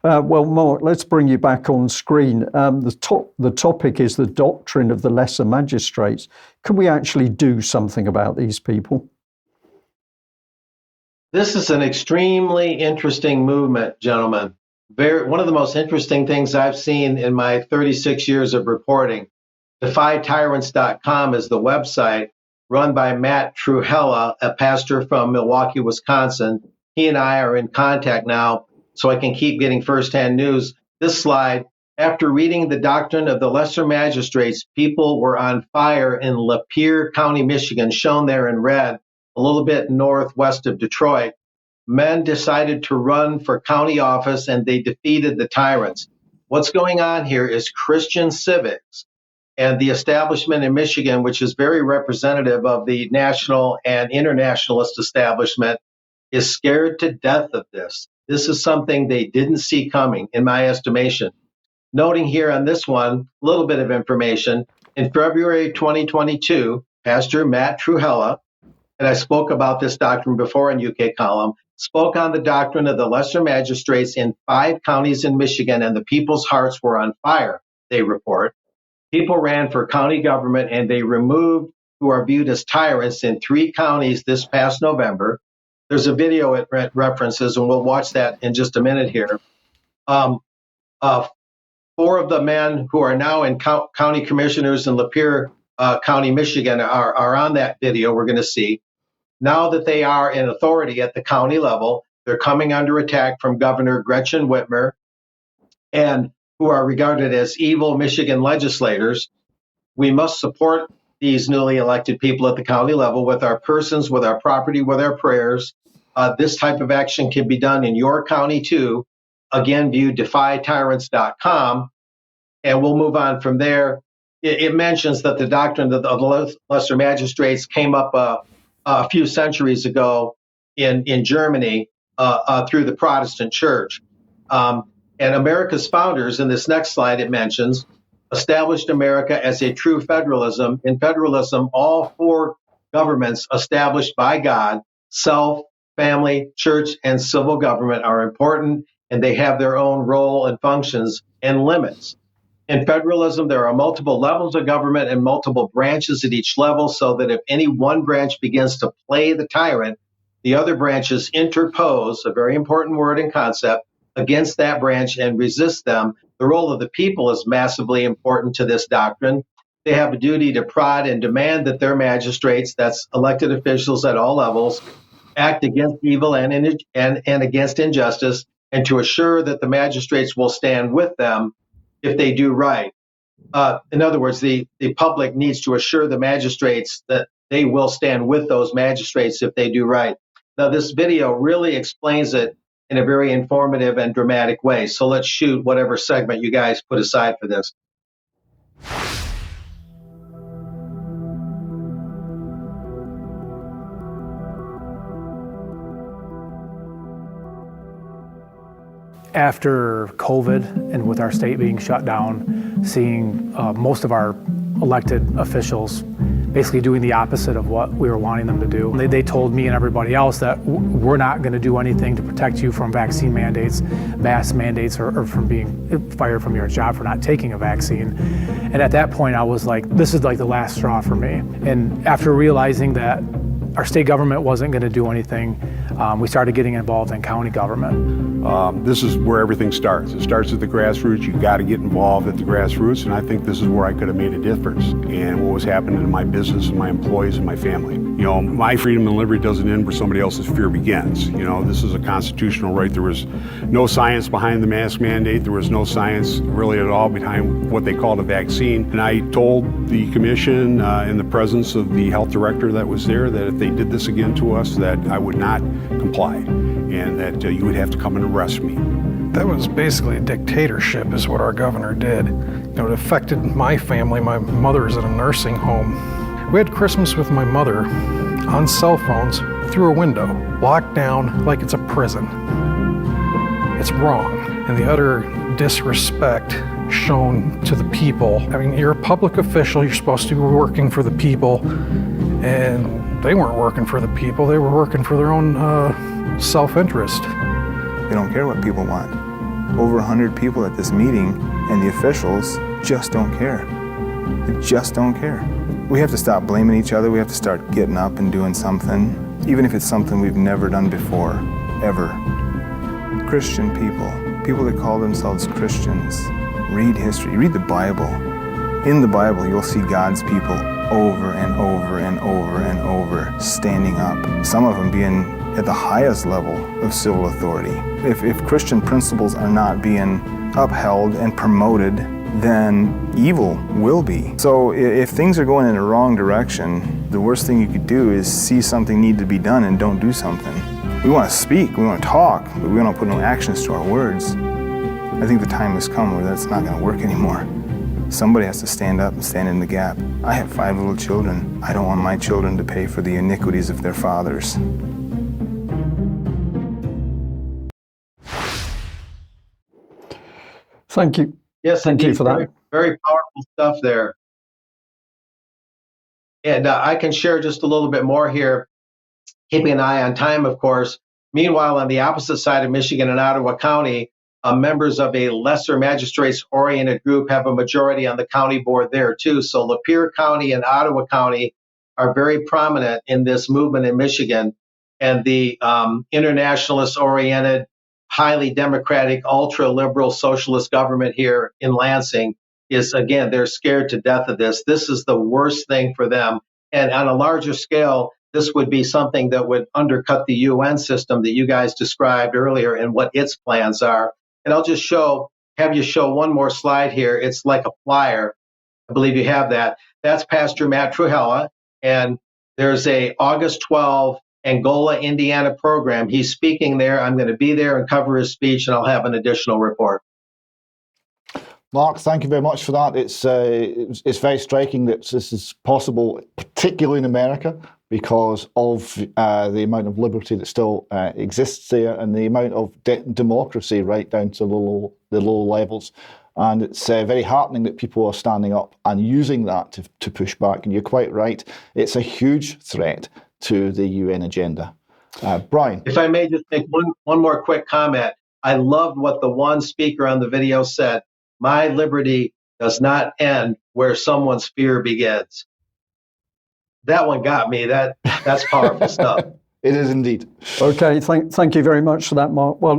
Well, Mark, let's bring you back on screen. The topic is the doctrine of the Lesser Magistrates. Can we actually do something about these people? This is an extremely interesting movement, gentlemen. One of the most interesting things I've seen in my 36 years of reporting. DefyTyrants.com is the website run by Matt Trewhella, a pastor from Milwaukee, Wisconsin. He and I are in contact now, so I can keep getting firsthand news. This slide, after reading the doctrine of the Lesser Magistrates, people were on fire in Lapeer County, Michigan, shown there in red, a little bit northwest of Detroit. Men decided to run for county office and they defeated the tyrants. What's going on here is Christian civics and the establishment in Michigan, which is very representative of the national and internationalist establishment, is scared to death of this. This is something they didn't see coming, in my estimation. Noting here on this one, a little bit of information. In February 2022, Pastor Matt Trewhella, and I spoke about this doctrine before in UK Column, spoke on the doctrine of the Lesser Magistrates in 5 counties in Michigan, and the people's hearts were on fire, they report. People ran for county government, and they removed who are viewed as tyrants in 3 counties this past November. There's a video it references, and we'll watch that in just a minute here. 4 of the men who are now in county commissioners in Lapeer County, Michigan, are on that video we're going to see. Now that they are in authority at the county level, they're coming under attack from Governor Gretchen Whitmer, and who are regarded as evil Michigan legislators. We must support these newly elected people at the county level with our persons, with our property, with our prayers. This type of action can be done in your county too. Again, view DefyTyrants.com, and we'll move on from there. It mentions that the doctrine of the Lesser Magistrates came up a few centuries ago in Germany through the Protestant Church. And America's founders, in this next slide it mentions, established America as a true federalism. In federalism, all 4 governments established by God, self, family, church, and civil government, are important, and they have their own role and functions and limits. In federalism, there are multiple levels of government and multiple branches at each level, so that if any one branch begins to play the tyrant, the other branches interpose, a very important word and concept, against that branch and resist them. The role of the people is massively important to this doctrine. They have a duty to prod and demand that their magistrates, that's elected officials at all levels, act against evil and against injustice, and to assure that the magistrates will stand with them if they do right. In other words, the public needs to assure the magistrates that they will stand with those magistrates if they do right. Now, this video really explains it in a very informative and dramatic way. So let's shoot whatever segment you guys put aside for this. After COVID and with our state being shut down, seeing most of our elected officials basically doing the opposite of what we were wanting them to do. They told me and everybody else that we're not going to do anything to protect you from vaccine mandates, mask mandates, or from being fired from your job for not taking a vaccine. And at that point, I was like, this is like the last straw for me. And after realizing that our state government wasn't going to do anything, we started getting involved in county government. This is where everything starts. It starts at the grassroots. You've got to get involved at the grassroots, and I think this is where I could have made a difference and what was happening in my business and my employees and my family. You know, my freedom and liberty doesn't end where somebody else's fear begins. You know, this is a constitutional right. There was no science behind the mask mandate. There was no science really at all behind what they called a vaccine. And I told the commission in the presence of the health director that was there that if they did this again to us, that I would not comply and that you would have to come and arrest me. That was basically a dictatorship is what our governor did. You know, it affected my family. My mother is in a nursing home. We had Christmas with my mother on cell phones through a window, locked down like it's a prison. It's wrong. And the utter disrespect shown to the people. I mean, you're a public official, you're supposed to be working for the people, and they weren't working for the people, they were working for their own self-interest. They don't care what people want. over 100 people at this meeting, and the officials just don't care. They just don't care. We have to stop blaming each other. We have to start getting up and doing something, even if it's something we've never done before, ever. Christian people that call themselves Christians, read history, read the Bible. In the Bible, you'll see God's people over and over and over and over standing up, some of them being at the highest level of civil authority. If Christian principles are not being upheld and promoted, then evil will be. So if things are going in the wrong direction, the worst thing you could do is see something need to be done and don't do something. We want to speak, we want to talk, but we don't put no actions to our words. I think the time has come where that's not going to work anymore. Somebody has to stand up and stand in the gap. I have 5 little children. I don't want my children to pay for the iniquities of their fathers. Thank you. Yes, Thank you indeed. for that. Very powerful stuff there. And I can share just a little bit more here, keeping an eye on time, of course. Meanwhile, on the opposite side of Michigan in Ottawa County, members of a lesser magistrates-oriented group have a majority on the county board there, too. So Lapeer County and Ottawa County are very prominent in this movement in Michigan. And the internationalist-oriented, highly democratic, ultra-liberal socialist government here in Lansing is, again, they're scared to death of this. This is the worst thing for them. And on a larger scale, this would be something that would undercut the UN system that you guys described earlier and what its plans are. And I'll just have you show one more slide here. It's like a flyer. I believe you have that. That's Pastor Matt Trewhella. And there's a August 12 Angola, Indiana program. He's speaking there. I'm going to be there and cover his speech, and I'll have an additional report. Mark, thank you very much for that. It's very striking that this is possible, particularly in America, because of the amount of liberty that still exists there and the amount of democracy right down to the low levels. And it's very heartening that people are standing up and using that to push back. And you're quite right. It's a huge threat to the UN agenda. Brian. If I may just make one more quick comment. I loved what the one speaker on the video said. My liberty does not end where someone's fear begins. That one got me. That's powerful stuff. It is indeed. Okay, thank you very much for that, Mark. Well,